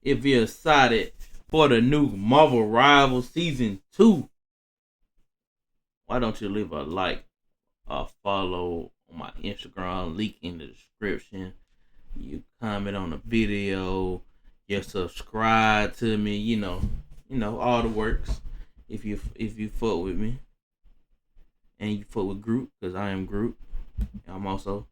if you're excited for the new Marvel Rivals Season 2. Why don't you leave a like, a follow on my Instagram, link in the description. You comment on the video, you subscribe to me, you know, all the works. If you fuck with me. And you fuck with Groot, because I am Groot. I'm also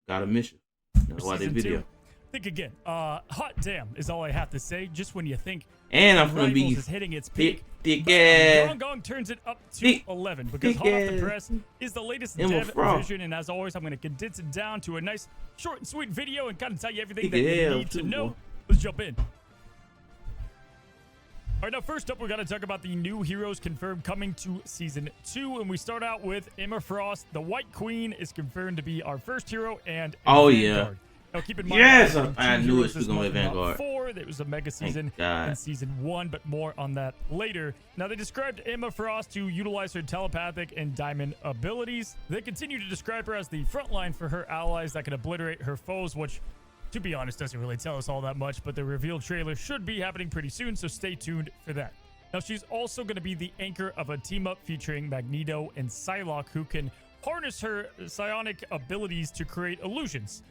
got a mission. That's why this video. Think again. Hot damn is all I have to say. Just when you think and I'm gonna be is hitting its peak, thick ass. Gong turns it up to 11 because hot off the press is the latest dev revision, and as always, I'm gonna condense it down to a nice, short and sweet video and kind of tell you everything that you need to know. Let's jump in. All right, now first up, we're going to talk about the new heroes confirmed coming to Season 2, and we start out with Emma Frost. The White Queen is confirmed to be our first hero, and Vanguard. Now keep in mind, I knew it was going to be Vanguard. 4, there was a mega season in Season 1, but more on that later. Now, they described Emma Frost to utilize her telepathic and diamond abilities. They continue to describe her as the frontline for her allies that can obliterate her foes, which, to be honest, doesn't really tell us all that much, but the reveal trailer should be happening pretty soon, so stay tuned for that. Now, she's also going to be the anchor of a team-up featuring Magneto and Psylocke, who can harness her psionic abilities to create illusions.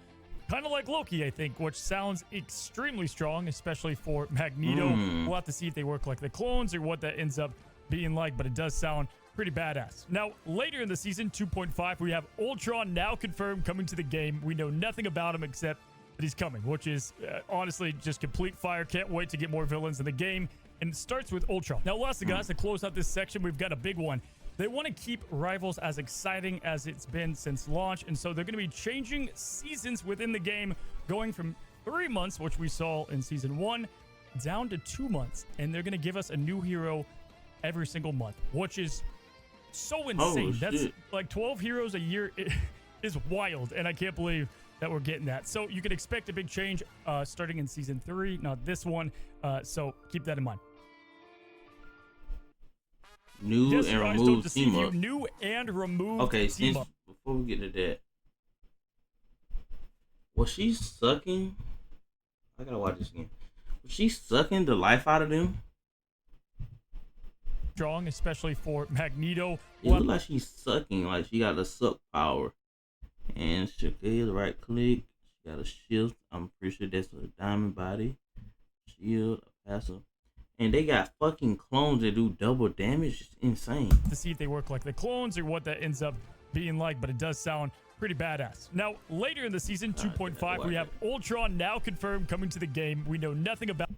Kind of like Loki, I think, which sounds extremely strong, especially for Magneto. We'll have to see if they work like the clones or what that ends up being like, but it does sound pretty badass. Now, later in the season, 2.5, we have Ultron now confirmed coming to the game. We know nothing about him except that he's coming, which is honestly just complete fire. Can't wait to get more villains in the game. And it starts with Ultron. Now, lastly, guys, to close out this section, we've got a big one. They want to keep Rivals as exciting as it's been since launch, and so they're going to be changing seasons within the game, going from 3 months, which we saw in Season 1, down to 2 months. And they're going to give us a new hero every single month, which is so insane. That's like 12 heroes a year. It is wild, and I can't believe that we're getting that. So you can expect a big change starting in Season 3, not this one. So keep that in mind. New and removed team up. New and removed. Okay, before we get to that, was she sucking? I gotta watch this again. Was she sucking the life out of them? Strong, especially for Magneto. It looked like she's sucking, like she got the suck power. And she did right click. She got a shield. I'm pretty sure that's a diamond body. Shield, a passive. And they got fucking clones that do double damage. It's insane. To see if they work like the clones or what that ends up being like, but it does sound pretty badass. Now, later in the season, 2.5, we have Ultron now confirmed coming to the game. We know nothing about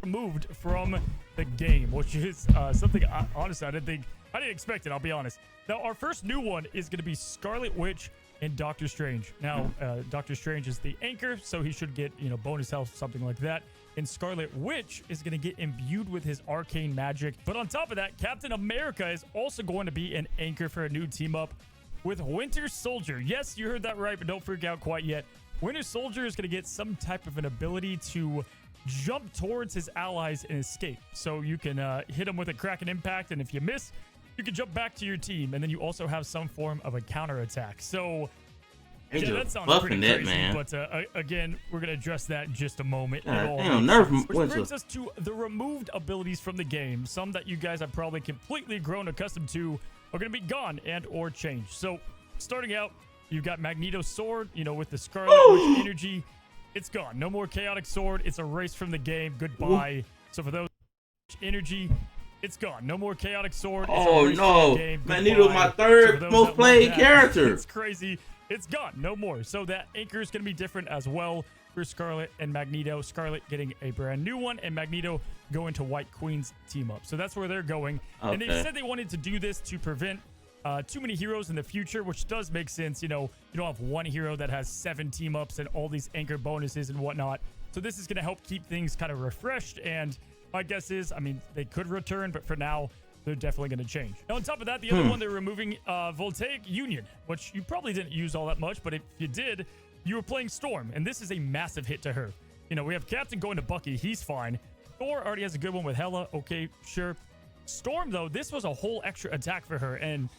removed from the game, which is something honestly I didn't expect it, I'll be honest. Now, our first new one is going to be Scarlet Witch and Doctor Strange. Now, Doctor Strange is the anchor, so he should get, bonus health, something like that. And Scarlet Witch is going to get imbued with his arcane magic. But on top of that, Captain America is also going to be an anchor for a new team up with Winter Soldier. Yes, you heard that right, but don't freak out quite yet. Winter Soldier is going to get some type of an ability to jump towards his allies and escape. So you can hit him with a Kraken Impact, and if you miss, you can jump back to your team, and then you also have some form of a counterattack. So yeah, that sounds pretty crazy, man. But again, we're going to address that in just a moment. Which brings us to the removed abilities from the game. Some that you guys have probably completely grown accustomed to are going to be gone and or changed. So starting out, you've got Magneto's sword, with the Scarlet Witch energy. It's gone. No more Chaotic Sword. It's erased from the game. Goodbye. So for those energy, it's gone. No more Chaotic Sword. Oh no, Magneto's my third most played character. It's crazy. It's gone. No more. So that anchor is going to be different as well for Scarlet and Magneto. Scarlet getting a brand new one, and Magneto going to White Queen's team up. So that's where they're going. Okay. And they said they wanted to do this to prevent too many heroes in the future, which does make sense. You don't have one hero that has 7 team ups and all these anchor bonuses and whatnot. So this is going to help keep things kind of refreshed. And my guess is, they could return, but for now, they're definitely going to change. Now, on top of that, the other one, they're removing Voltaic Union, which you probably didn't use all that much, but if you did, you were playing Storm, and this is a massive hit to her. We have Captain going to Bucky. He's fine. Thor already has a good one with Hela. Okay, sure. Storm, though, this was a whole extra attack for her, and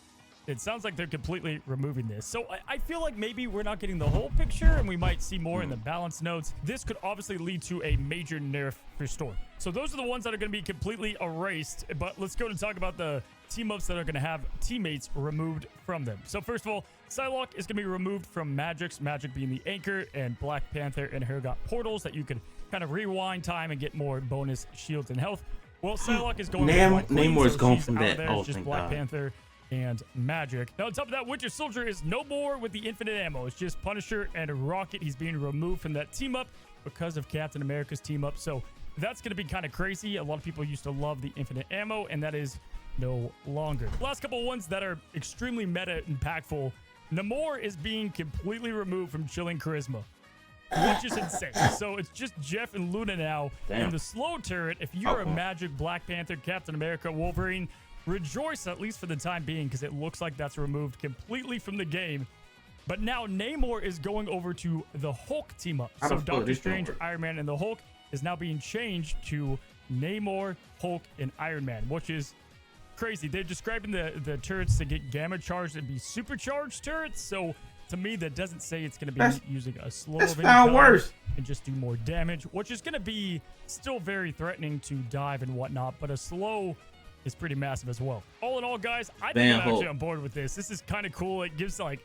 it sounds like they're completely removing this. So I feel like maybe we're not getting the whole picture and we might see more in the balance notes. This could obviously lead to a major nerf for Storm. So those are the ones that are going to be completely erased. But let's go to talk about the team-ups that are going to have teammates removed from them. So first of all, Psylocke is going to be removed from Magix, Magic being the anchor, and Black Panther and her got portals that you could kind of rewind time and get more bonus shields and health. Well, Psylocke is going Namor's going from that. It's just Black Panther and Magic. Now, on top of that, Winter Soldier is no more with the infinite ammo. It's just Punisher and Rocket. He's being removed from that team up because of Captain America's team up. So that's going to be kind of crazy. A lot of people used to love the infinite ammo, and that is no longer. Last couple of ones that are extremely meta impactful. Namor is being completely removed from Chilling Charisma, which is insane. So it's just Jeff and Luna now. Damn. And the slow turret, if you're a Magic, Black Panther, Captain America, Wolverine, rejoice at least for the time being, because it looks like that's removed completely from the game. But now Namor is going over to the Hulk team up. So Doctor Strange, Iron Man, and the Hulk is now being changed to Namor, Hulk, and Iron Man, which is crazy. They're describing the turrets to get gamma charged and be supercharged turrets. So to me, that doesn't say it's going to be using a slow of any kind worse. And just do more damage, which is going to be still very threatening to dive and whatnot. But a slow is pretty massive as well. All in all, guys, I think I'm actually on board with this. This is kind of cool. It gives like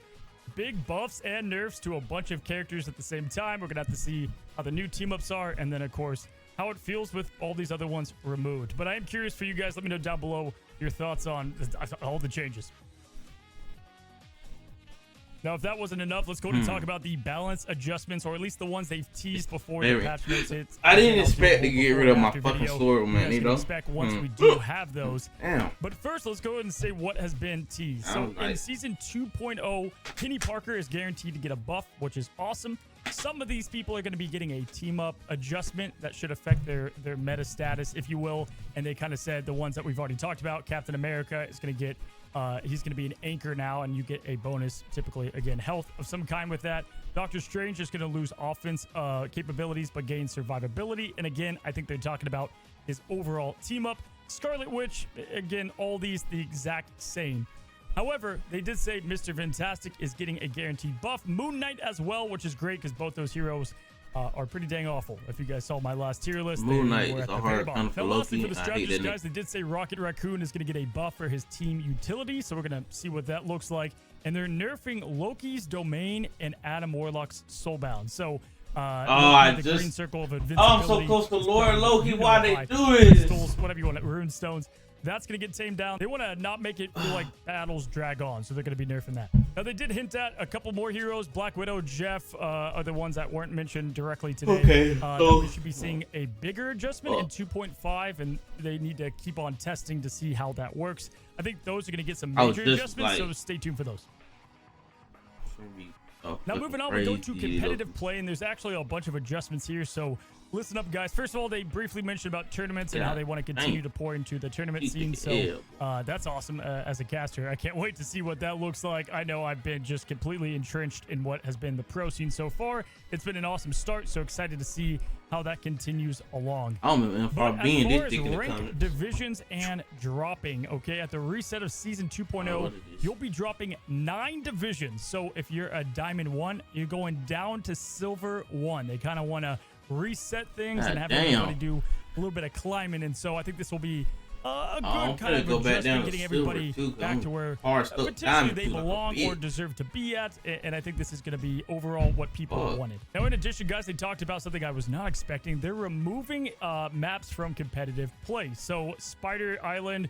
big buffs and nerfs to a bunch of characters at the same time. We're gonna have to see how the new team ups are, and then of course how it feels with all these other ones removed. But I am curious for you guys. Let me know down below your thoughts on all the changes. Now, if that wasn't enough, let's go to talk about the balance adjustments, or at least the ones they've teased before the patch notes hits. I didn't expect to get rid of my fucking sword, man. You know, expect once we do have those. Damn. But first, let's go ahead and say what has been teased. So in Season 2.0, Penny Parker is guaranteed to get a buff, which is awesome. Some of these people are going to be getting a team-up adjustment that should affect their meta status, if you will. And they kind of said the ones that we've already talked about. Captain America is going to get, he's going to be an anchor now, and you get a bonus, typically, again, health of some kind with that. Doctor Strange is going to lose offense capabilities, but gain survivability. And again, I think they're talking about his overall team-up. Scarlet Witch, again, all these the exact same. However, they did say Mr. Fantastic is getting a guaranteed buff. Moon Knight as well, which is great because both those heroes are pretty dang awful. If you guys saw my last tier list, Moon Knight is a hard one for Loki. For the strategists, guys, they did say Rocket Raccoon is going to get a buff for his team utility, so we're going to see what that looks like. And they're nerfing Loki's Domain and Adam Warlock's Soulbound. So, green circle of invincibility. I'm so close to Lord Loki. Why they do this? Whatever you want, rune stones. That's going to get tamed down. They want to not make it feel like battles drag on, so they're going to be nerfing that. Now, they did hint at a couple more heroes. Black Widow, Jeff are the ones that weren't mentioned directly today. Okay. We should be seeing a bigger adjustment in 2.5, and they need to keep on testing to see how that works. I think those are going to get some major adjustments, so stay tuned for those. Now, moving on, we go to competitive play, and there's actually a bunch of adjustments here, so listen up, guys. First of all, they briefly mentioned about tournaments and how they want to continue to pour into the tournament scene. So that's awesome as a caster. I can't wait to see what that looks like. I know I've been just completely entrenched in what has been the pro scene so far. It's been an awesome start, so excited to see how that continues along. As far as ranked divisions and dropping, okay, at the reset of Season 2.0, you'll be dropping 9 divisions. So if you're a Diamond 1, you're going down to Silver 1. They kind of want to reset things and have everybody do a little bit of climbing, and so I think this will be a good kind of adjustment, getting everybody back to where potentially they belong or deserve to be at, and I think this is going to be overall what people wanted. Now, in addition, guys, they talked about something I was not expecting. They're removing maps from competitive play. So Spider Island,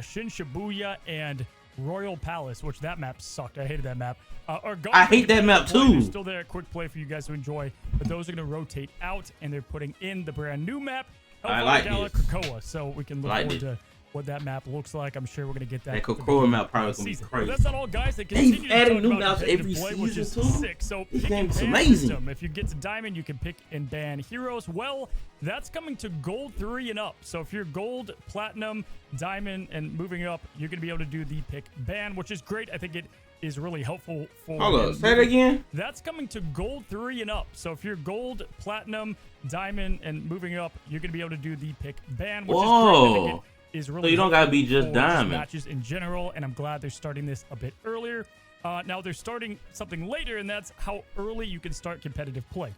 Shin Shibuya, and Royal Palace, which that map sucked. I hated that map. I hate that map too. They're still there, quick play for you guys to enjoy, but those are going to rotate out, and they're putting in the brand new map, I like Krakoa, so we can look forward to what that map looks like. I'm sure we're going to get that. That Krakoa map probably going to be crazy. But that's not all, guys. They continue adding new maps every play, season which is too. sick. So this pick game and is ban amazing. system. If you get to Diamond, you can pick and ban heroes. Well, that's coming to Gold 3 and up. So if you're Gold, Platinum, Diamond, and moving up, you're going to be able to do the pick ban, which is great. I think it is really helpful for. Hold up, say it again. That's coming to Gold 3 and up. So if you're Gold, Platinum, Diamond, and moving up, you're going to be able to do the pick ban, which is great. I think it is really. So you don't gotta be just Diamond. Matches in general, and I'm glad they're starting this a bit earlier. Now they're starting something later, and that's how early you can start competitive play.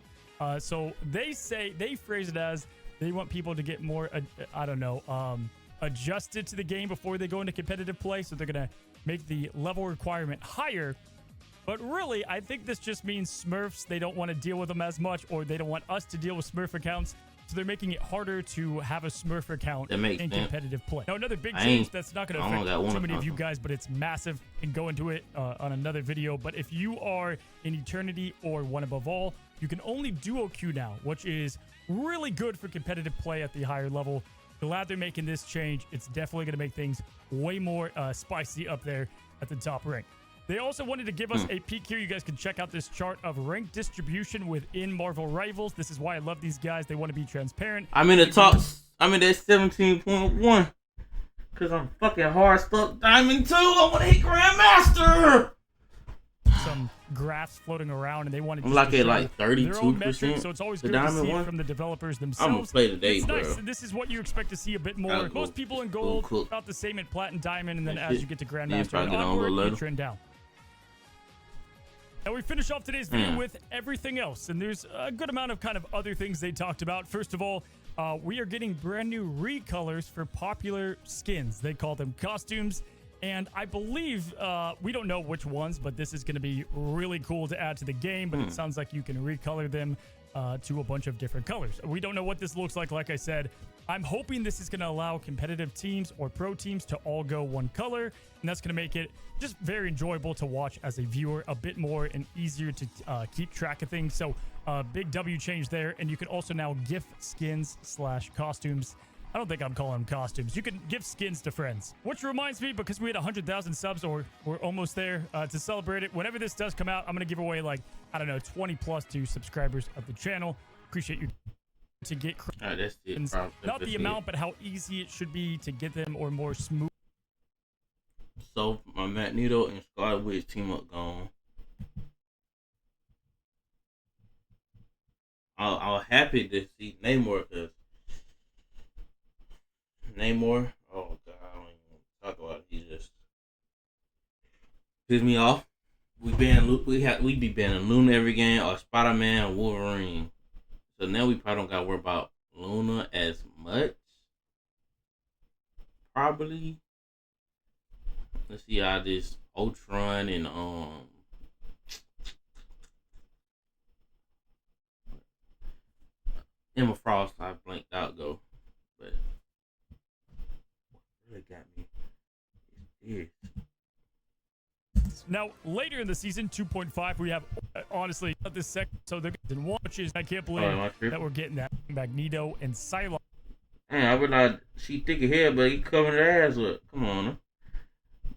So they phrase it as they want people to get more, adjusted to the game before they go into competitive play. So they're gonna make the level requirement higher. But really, I think this just means Smurfs, they don't want to deal with them as much, or they don't want us to deal with Smurf accounts. So they're making it harder to have a Smurf account in competitive play. Now, another big change that's not going to affect too many of you guys, but it's massive. And go into it on another video. But if you are in Eternity or One Above All, you can only duo queue now, which is really good for competitive play at the higher level. Glad they're making this change. It's definitely going to make things way more spicy up there at the top rank. They also wanted to give us a peek here. You guys can check out this chart of rank distribution within Marvel Rivals. This is why I love these guys. They want to be transparent. I'm in the top. I'm in that 17.1 because I'm fucking hard stuck Diamond 2. I want to hit Grandmaster. Some graphs floating around, and they wanted to like at like 32%. So it's always good to see it from the developers themselves. I'm gonna play today, bro. Nice. This is what you expect to see a bit more. Most people in gold, about the same at Plat and Diamond, and then as you get to Grandmaster and onward, you trend down. And we finish off today's video with everything else. And there's a good amount of kind of other things they talked about. First of all, we are getting brand new recolors for popular skins. They call them costumes. And I believe, we don't know which ones, but this is going to be really cool to add to the game. But it sounds like you can recolor them to a bunch of different colors. We don't know what this looks like I said. I'm hoping this is going to allow competitive teams or pro teams to all go one color, and that's going to make it just very enjoyable to watch as a viewer, a bit more and easier to keep track of things. So big W change there, and you can also now gift skins / costumes. I don't think I'm calling them costumes. You can give skins to friends. Which reminds me, because we had 100,000 subs, or we're almost there, to celebrate it, whenever this does come out, I'm going to give away, like, I don't know, 20 plus to subscribers of the channel. Appreciate you to get not the amount, but how easy it should be to get them, or more smooth. So my Magneto and Scarlet Witch team up gone. I was happy to see Namor, because Namor, oh god, I don't even talk about it. He just pisses me off. We be banning Luna every game, or Spider-Man or Wolverine. So now we probably don't gotta worry about Luna as much. Probably. Let's see how this Ultron and Emma Frost, I blanked out go, but what really got me is this. Now, later in the season, 2.5, we have, honestly, this second, so they're in one, which is, I can't believe that we're getting that Magneto and Psylocke. Man, I would not, she thick of hair, but he covered her ass up. Come on, huh?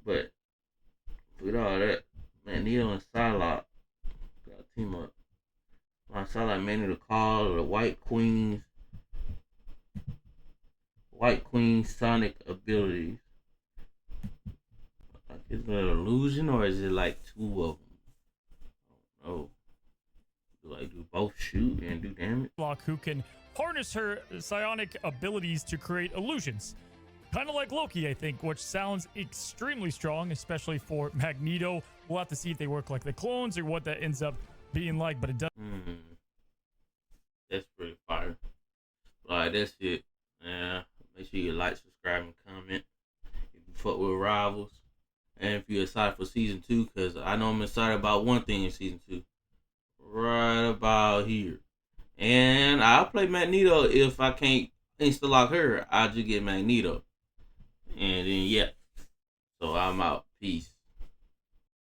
But with all that, Magneto and Psylocke got a team up. My Psylocke made the call of the White Queen's sonic abilities. Like, is it an illusion, or is it like two of them? I don't know. Do both shoot and do damage? Who can harness her psionic abilities to create illusions. Kind of like Loki, I think, which sounds extremely strong, especially for Magneto. We'll have to see if they work like the clones or what that ends up being like, but it does. That's pretty fire. Alright, that's it. Yeah, make sure you like, subscribe, and comment. If you fuck with Rivals, and if you're excited for season 2, because I know I'm excited about one thing in season 2. Right about here. And I'll play Magneto. If I can't insta-lock her, I'll just get Magneto. And then, yeah. So I'm out. Peace.